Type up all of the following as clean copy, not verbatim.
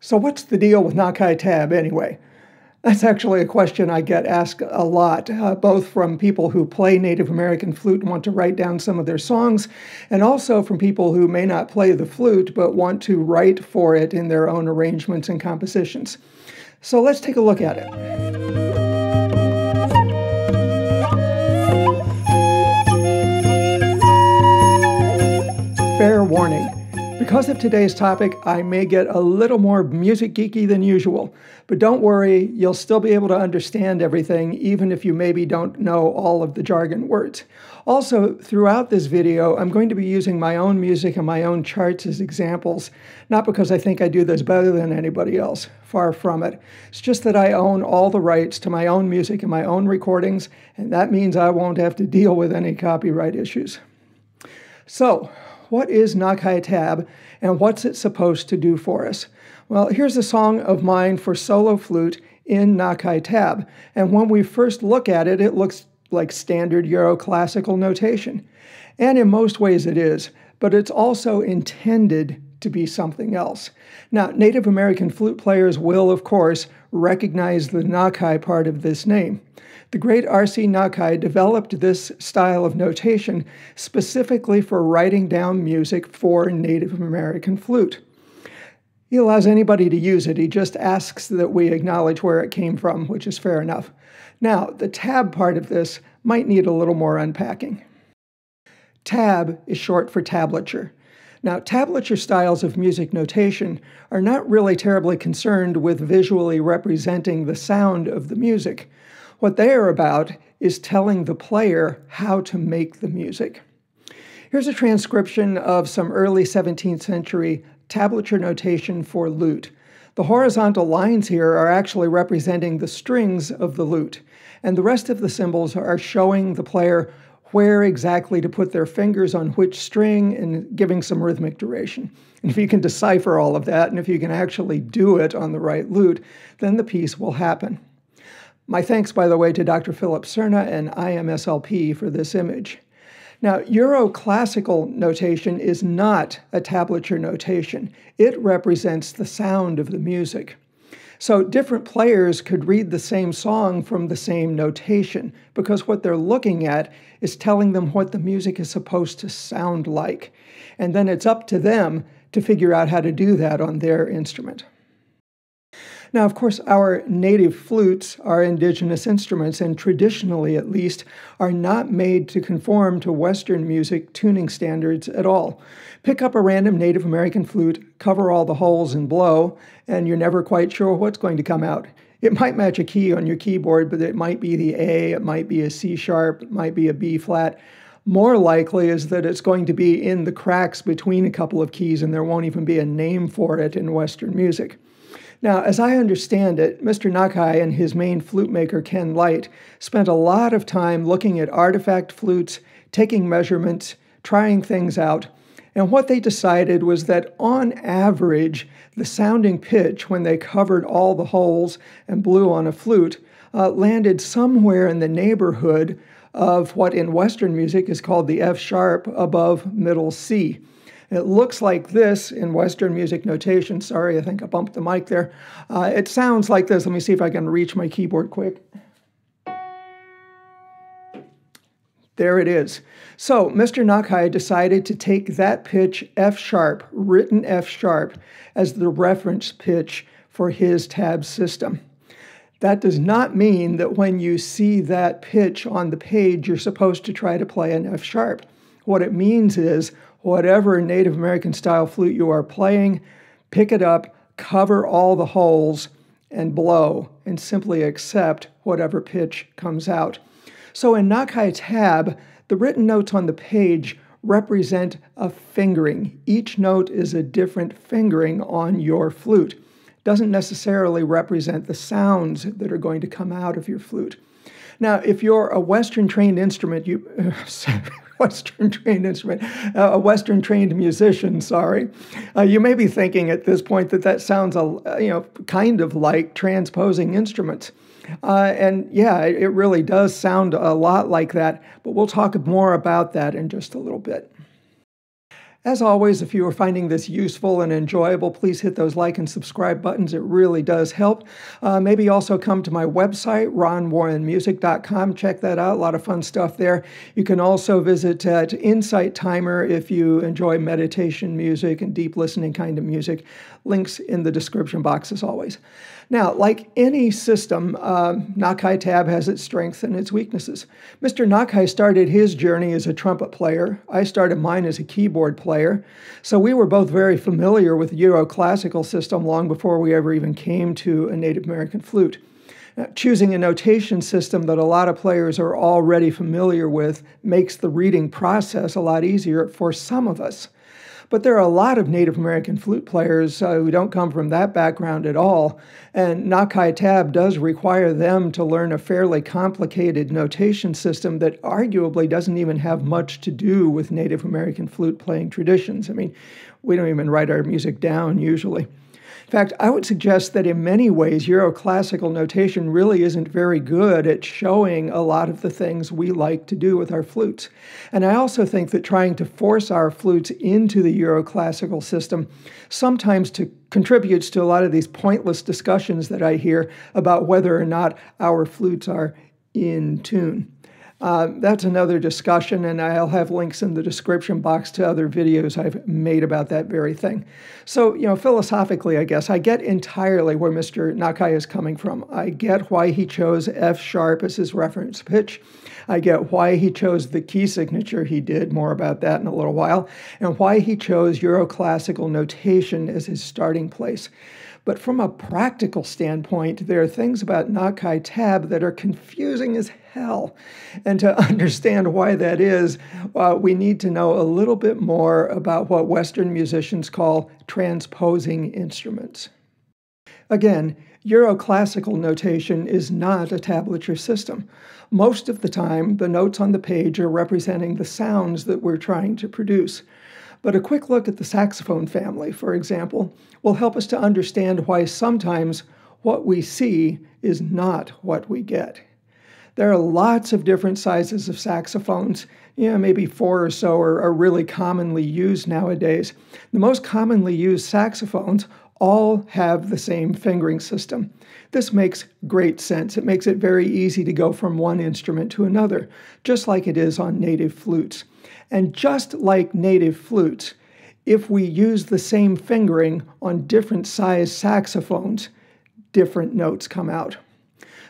So what's the deal with Nakai TAB anyway? That's actually a question I get asked a lot, both from people who play Native American flute and want to write down some of their songs, and also from people who may not play the flute but want to write for it in their own arrangements and compositions. So let's take a look at it. Fair warning. Because of today's topic, I may get a little more music geeky than usual, but don't worry, you'll still be able to understand everything, even if you maybe don't know all of the jargon words. Also, throughout this video, I'm going to be using my own music and my own charts as examples, not because I think I do this better than anybody else, far from it. It's just that I own all the rights to my own music and my own recordings, and that means I won't have to deal with any copyright issues. So, what is Nakai TAB, and what's it supposed to do for us? Well, here's a song of mine for solo flute in Nakai TAB, and when we first look at it, it looks like standard Euro classical notation. And in most ways it is, but it's also intended to be something else. Now, Native American flute players will, of course, recognize the Nakai part of this name. The great C Nakai developed this style of notation specifically for writing down music for Native American flute. He allows anybody to use it. He just asks that we acknowledge where it came from, which is fair enough. Now, the tab part of this might need a little more unpacking. Tab is short for tablature. Now, tablature styles of music notation are not really terribly concerned with visually representing the sound of the music. What they are about is telling the player how to make the music. Here's a transcription of some early 17th century tablature notation for lute. The horizontal lines here are actually representing the strings of the lute, and the rest of the symbols are showing the player where exactly to put their fingers on which string and giving some rhythmic duration. And if you can decipher all of that, and if you can actually do it on the right lute, then the piece will happen. My thanks, by the way, to Dr. Philip Cerna and IMSLP for this image. Now, Euro classical notation is not a tablature notation. It represents the sound of the music. So different players could read the same song from the same notation, because what they're looking at is telling them what the music is supposed to sound like. And then it's up to them to figure out how to do that on their instrument. Now, of course, our native flutes are indigenous instruments, and traditionally, at least, are not made to conform to Western music tuning standards at all. Pick up a random Native American flute, cover all the holes, and blow, and you're never quite sure what's going to come out. It might match a key on your keyboard, but it might be the A, it might be a C sharp, it might be a B flat. More likely is that it's going to be in the cracks between a couple of keys, and there won't even be a name for it in Western music. Now, as I understand it, Mr. Nakai and his main flute maker, Ken Light, spent a lot of time looking at artifact flutes, taking measurements, trying things out, and what they decided was that on average, the sounding pitch when they covered all the holes and blew on a flute landed somewhere in the neighborhood of what in Western music is called the F sharp above middle C. It looks like this in Western music notation. Sorry, I think I bumped the mic there. It sounds like this. Let me see if I can reach my keyboard quick. There it is. So Mr. Nakai decided to take that pitch F sharp, written F sharp, as the reference pitch for his tab system. That does not mean that when you see that pitch on the page, you're supposed to try to play an F sharp. What it means is whatever Native American style flute you are playing, pick it up, cover all the holes, and blow, and simply accept whatever pitch comes out. So in Nakai TAB, the written notes on the page represent a fingering. Each note is a different fingering on your flute. It doesn't necessarily represent the sounds that are going to come out of your flute. Now, if you're a Western-trained instrument, a Western-trained musician, sorry, you may be thinking at this point that that sounds, kind of like transposing instruments. And yeah, it really does sound a lot like that, but we'll talk more about that in just a little bit. As always, if you are finding this useful and enjoyable, please hit those like and subscribe buttons. It really does help. Maybe also come to my website, ronwarrenmusic.com. Check that out. A lot of fun stuff there. You can also visit at Insight Timer if you enjoy meditation music and deep listening kind of music. Links in the description box as always. Now, like any system, Nakai TAB has its strengths and its weaknesses. Mr. Nakai started his journey as a trumpet player. I started mine as a keyboard player. So we were both very familiar with the Euro-classical system long before we ever even came to a Native American flute. Now, choosing a notation system that a lot of players are already familiar with makes the reading process a lot easier for some of us. But there are a lot of Native American flute players who don't come from that background at all, and Nakai TAB does require them to learn a fairly complicated notation system that arguably doesn't even have much to do with Native American flute playing traditions. I mean, we don't even write our music down usually. In fact, I would suggest that in many ways, Euro-classical notation really isn't very good at showing a lot of the things we like to do with our flutes. And I also think that trying to force our flutes into the Euro-classical system sometimes contributes to a lot of these pointless discussions that I hear about whether or not our flutes are in tune. That's another discussion, and I'll have links in the description box to other videos I've made about that very thing. So, philosophically, I guess, I get entirely where Mr. Nakai is coming from. I get why he chose F sharp as his reference pitch. I get why he chose the key signature he did, more about that in a little while, and why he chose Euro-classical notation as his starting place. But from a practical standpoint, there are things about Nakai TAB that are confusing as hell. And to understand why that is, we need to know a little bit more about what Western musicians call transposing instruments. Again, Euro-classical notation is not a tablature system. Most of the time, the notes on the page are representing the sounds that we're trying to produce. But a quick look at the saxophone family, for example, will help us to understand why sometimes what we see is not what we get. There are lots of different sizes of saxophones. Maybe 4 or so are really commonly used nowadays. The most commonly used saxophones all have the same fingering system. This makes great sense. It makes it very easy to go from one instrument to another, just like it is on native flutes. And just like native flutes, if we use the same fingering on different size saxophones, different notes come out.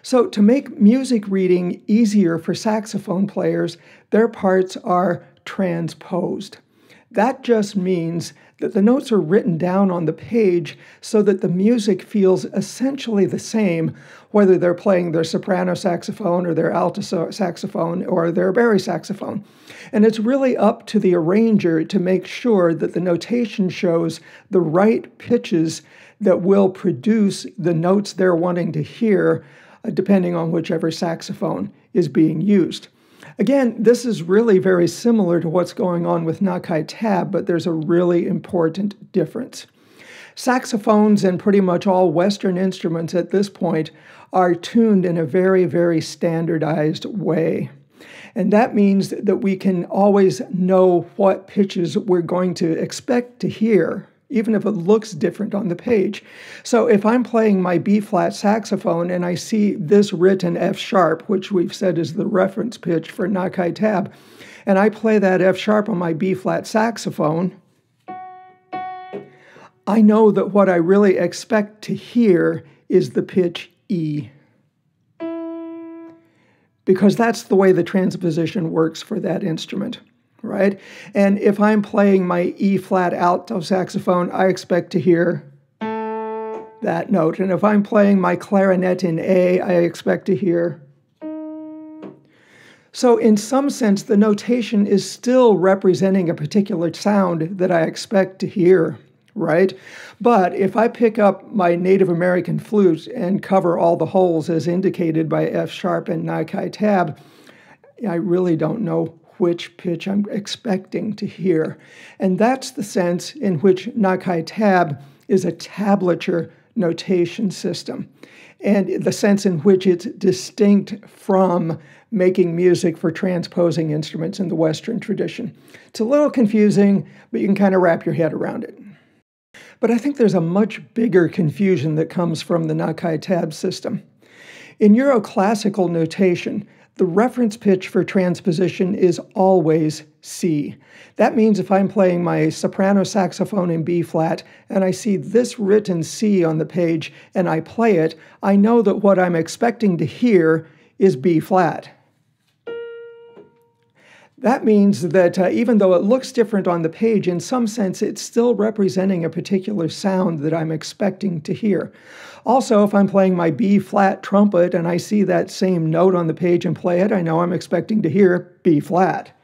So to make music reading easier for saxophone players, their parts are transposed. That just means that the notes are written down on the page so that the music feels essentially the same, whether they're playing their soprano saxophone or their alto saxophone or their bari saxophone. And it's really up to the arranger to make sure that the notation shows the right pitches that will produce the notes they're wanting to hear, depending on whichever saxophone is being used. Again, this is really very similar to what's going on with Nakai TAB, but there's a really important difference. Saxophones and pretty much all Western instruments at this point are tuned in a very, very standardized way. And that means that we can always know what pitches we're going to expect to hear, even if it looks different on the page. So if I'm playing my B-flat saxophone and I see this written F sharp, which we've said is the reference pitch for Nakai TAB, and I play that F sharp on my B-flat saxophone, I know that what I really expect to hear is the pitch E, because that's the way the transposition works for that instrument, right? And if I'm playing my E-flat alto saxophone, I expect to hear that note. And if I'm playing my clarinet in A, I expect to hear. So in some sense, the notation is still representing a particular sound that I expect to hear, right? But if I pick up my Native American flute and cover all the holes as indicated by F sharp and Nakai TAB, I really don't know which pitch I'm expecting to hear. And that's the sense in which Nakai TAB is a tablature notation system, and the sense in which it's distinct from making music for transposing instruments in the Western tradition. It's a little confusing, but you can kind of wrap your head around it. But I think there's a much bigger confusion that comes from the Nakai TAB system. In Euroclassical notation, the reference pitch for transposition is always C. That means if I'm playing my soprano saxophone in B flat and I see this written C on the page and I play it, I know that what I'm expecting to hear is B flat. That means that even though it looks different on the page, in some sense it's still representing a particular sound that I'm expecting to hear. Also, if I'm playing my B flat trumpet and I see that same note on the page and play it, I know I'm expecting to hear B flat.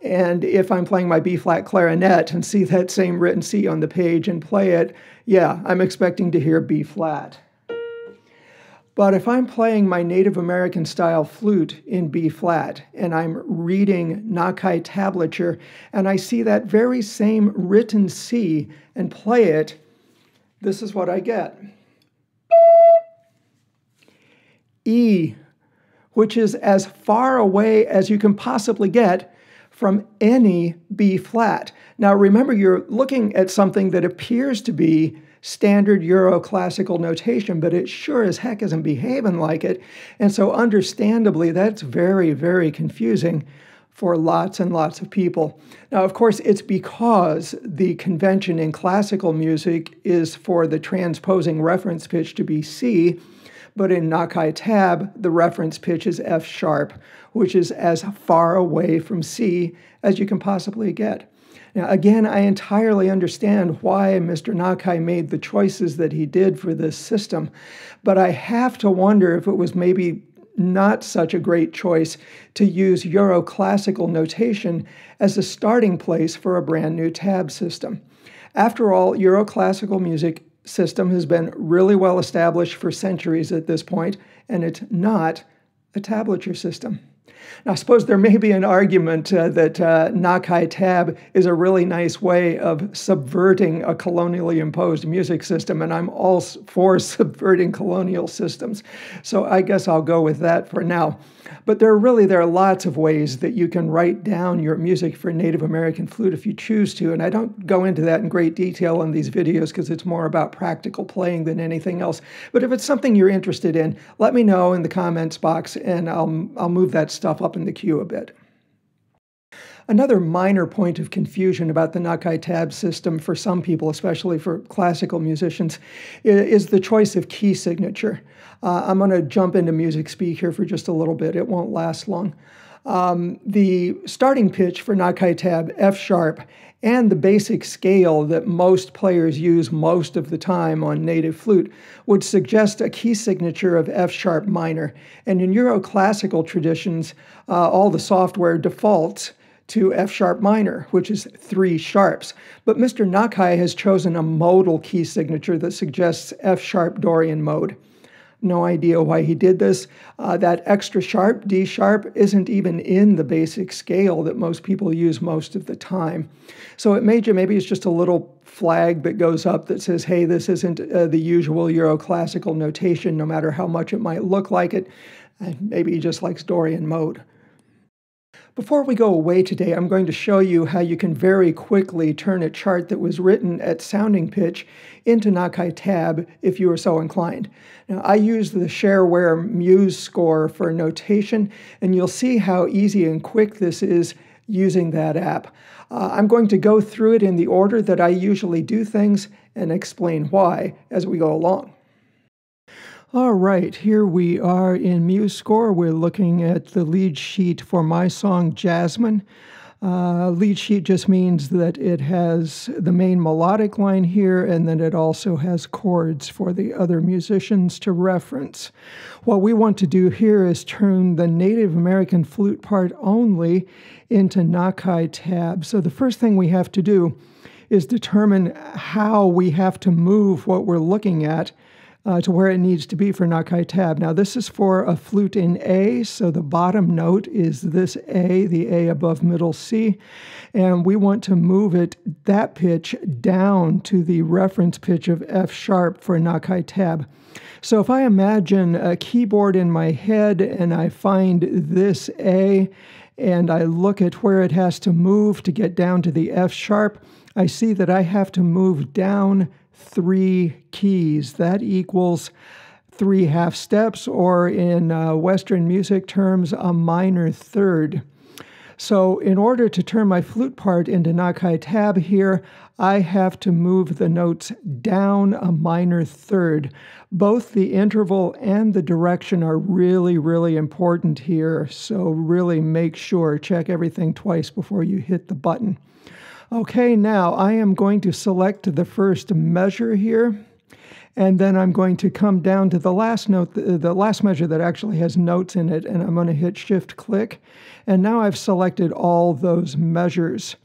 And if I'm playing my B flat clarinet and see that same written C on the page and play it, yeah, I'm expecting to hear B flat. But if I'm playing my Native American style flute in B flat and I'm reading Nakai tablature and I see that very same written C and play it, this is what I get. E, which is as far away as you can possibly get from any B flat. Now remember, you're looking at something that appears to be standard Euroclassical notation, but it sure as heck isn't behaving like it. And so understandably, that's very, very confusing for lots and lots of people. Now, of course, it's because the convention in classical music is for the transposing reference pitch to be C, but in Nakai TAB, the reference pitch is F sharp, which is as far away from C as you can possibly get. Now, again, I entirely understand why Mr. Nakai made the choices that he did for this system, but I have to wonder if it was maybe not such a great choice to use Euroclassical notation as a starting place for a brand new tab system. After all, Euroclassical music system has been really well established for centuries at this point, and it's not a tablature system. Now, I suppose there may be an argument that Nakai TAB is a really nice way of subverting a colonially imposed music system, and I'm all for subverting colonial systems. So I guess I'll go with that for now. But there are lots of ways that you can write down your music for Native American flute if you choose to, and I don't go into that in great detail in these videos because it's more about practical playing than anything else. But if it's something you're interested in, let me know in the comments box, and I'll move that stuff up in the queue a bit. Another minor point of confusion about the Nakai TAB system for some people, especially for classical musicians, is the choice of key signature. I'm going to jump into music speak here for just a little bit. It won't last long. The starting pitch for Nakai TAB, F sharp, and the basic scale that most players use most of the time on native flute would suggest a key signature of F sharp minor. And in Euroclassical traditions, all the software defaults to F sharp minor, which is 3 sharps. But Mr. Nakai has chosen a modal key signature that suggests F sharp Dorian mode. No idea why he did this. That extra sharp, D sharp, isn't even in the basic scale that most people use most of the time. So maybe it's just a little flag that goes up that says, hey, this isn't the usual Euroclassical notation, no matter how much it might look like it. And maybe he just likes Dorian mode. Before we go away today, I'm going to show you how you can very quickly turn a chart that was written at sounding pitch into Nakai TAB if you are so inclined. Now, I use the Shareware Muse score for notation, and you'll see how easy and quick this is using that app. I'm going to go through it in the order that I usually do things and explain why as we go along. All right, here we are in Muse Score. We're looking at the lead sheet for my song, Jasmine. Lead sheet just means that it has the main melodic line here, and then it also has chords for the other musicians to reference. What we want to do here is turn the Native American flute part only into Nakai TAB. So the first thing we have to do is determine how we have to move what we're looking at to where it needs to be for Nakai TAB. Now this is for a flute in A, so the bottom note is this A, the A above middle C, and we want to move that pitch down to the reference pitch of F sharp for Nakai TAB. So if I imagine a keyboard in my head and I find this A and I look at where it has to move to get down to the F sharp, I see that I have to move down 3 keys. That equals 3 half steps, or in Western music terms, a minor third. So in order to turn my flute part into Nakai TAB here, I have to move the notes down a minor third. Both the interval and the direction are really, really important here. So really make sure, check everything twice before you hit the button. Okay, now I am going to select the first measure here, and then I'm going to come down to the last note, the last measure that actually has notes in it, and I'm going to hit Shift-click. And now I've selected all those measures.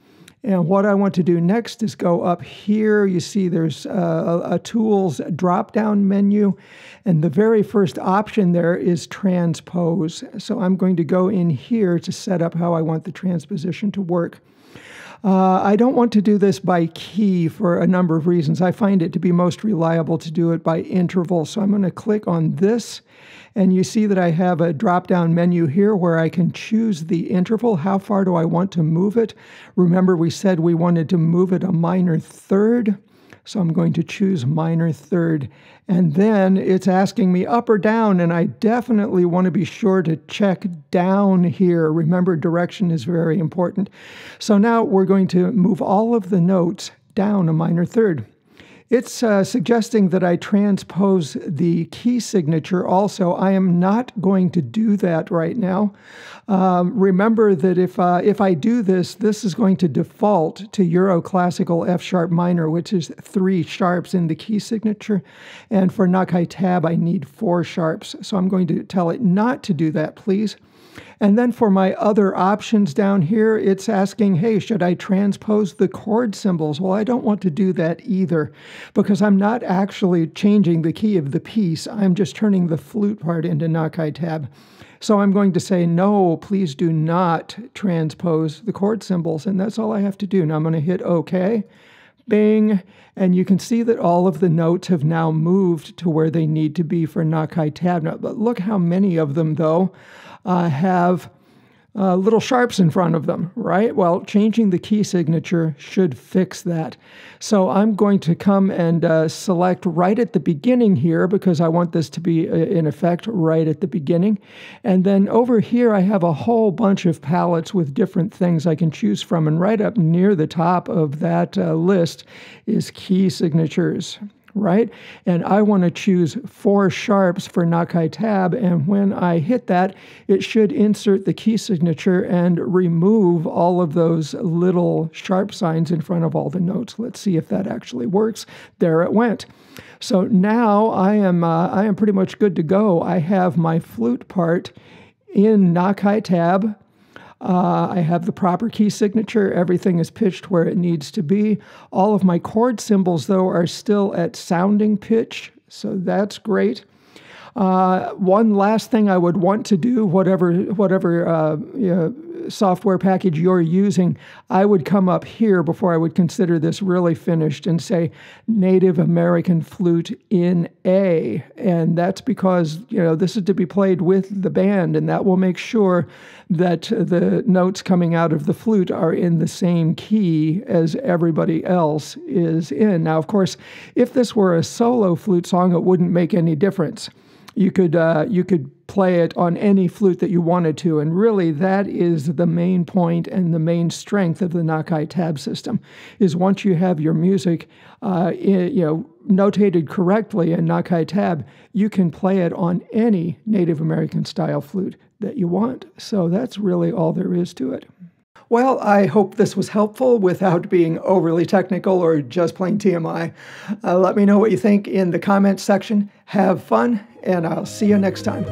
And what I want to do next is go up here. You see there's a Tools drop-down menu, and the very first option there is Transpose. So I'm going to go in here to set up how I want the transposition to work. I don't want to do this by key for a number of reasons. I find it to be most reliable to do it by interval. So I'm going to click on this, and you see that I have a drop-down menu here where I can choose the interval. How far do I want to move it? Remember, we said we wanted to move it a minor third. So I'm going to choose minor third. And then it's asking me up or down, and I definitely want to be sure to check down here. Remember, direction is very important. So now we're going to move all of the notes down a minor third. It's suggesting that I transpose the key signature also. I am not going to do that right now. Remember that if I do this, this is going to default to Euro classical F sharp minor, which is 3 sharps in the key signature. And for Nakai TAB, I need 4 sharps. So I'm going to tell it not to do that, please. And then for my other options down here, it's asking, hey, should I transpose the chord symbols? Well, I don't want to do that either, because I'm not actually changing the key of the piece. I'm just turning the flute part into Nakai TAB. So I'm going to say, no, please do not transpose the chord symbols. And that's all I have to do. Now I'm going to hit OK. Bing. And you can see that all of the notes have now moved to where they need to be for Nakai TAB. Now, but look how many of them, though, have little sharps in front of them, right? Well, changing the key signature should fix that. So I'm going to come and select right at the beginning here, because I want this to be in effect right at the beginning. And then over here, I have a whole bunch of palettes with different things I can choose from. And right up near the top of that list is key signatures. Right? And I want to choose 4 sharps for Nakai TAB, and when I hit that, it should insert the key signature and remove all of those little sharp signs in front of all the notes. Let's see if that actually works. There it went. So now I am pretty much good to go. I have my flute part in Nakai TAB. I have the proper key signature. Everything is pitched where it needs to be. All of my chord symbols, though, are still at sounding pitch, so that's great. One last thing I would want to do, whatever software package you're using, I would come up here before I would consider this really finished and say Native American Flute in A. And that's because, this is to be played with the band, and that will make sure that the notes coming out of the flute are in the same key as everybody else is in. Now, of course, if this were a solo flute song, it wouldn't make any difference. You could play it on any flute that you wanted to, and really that is the main point and the main strength of the Nakai TAB system, is once you have your music notated correctly in Nakai TAB, you can play it on any Native American style flute that you want. So that's really all there is to it. Well, I hope this was helpful without being overly technical or just plain TMI. Let me know what you think in the comments section. Have fun, and I'll see you next time.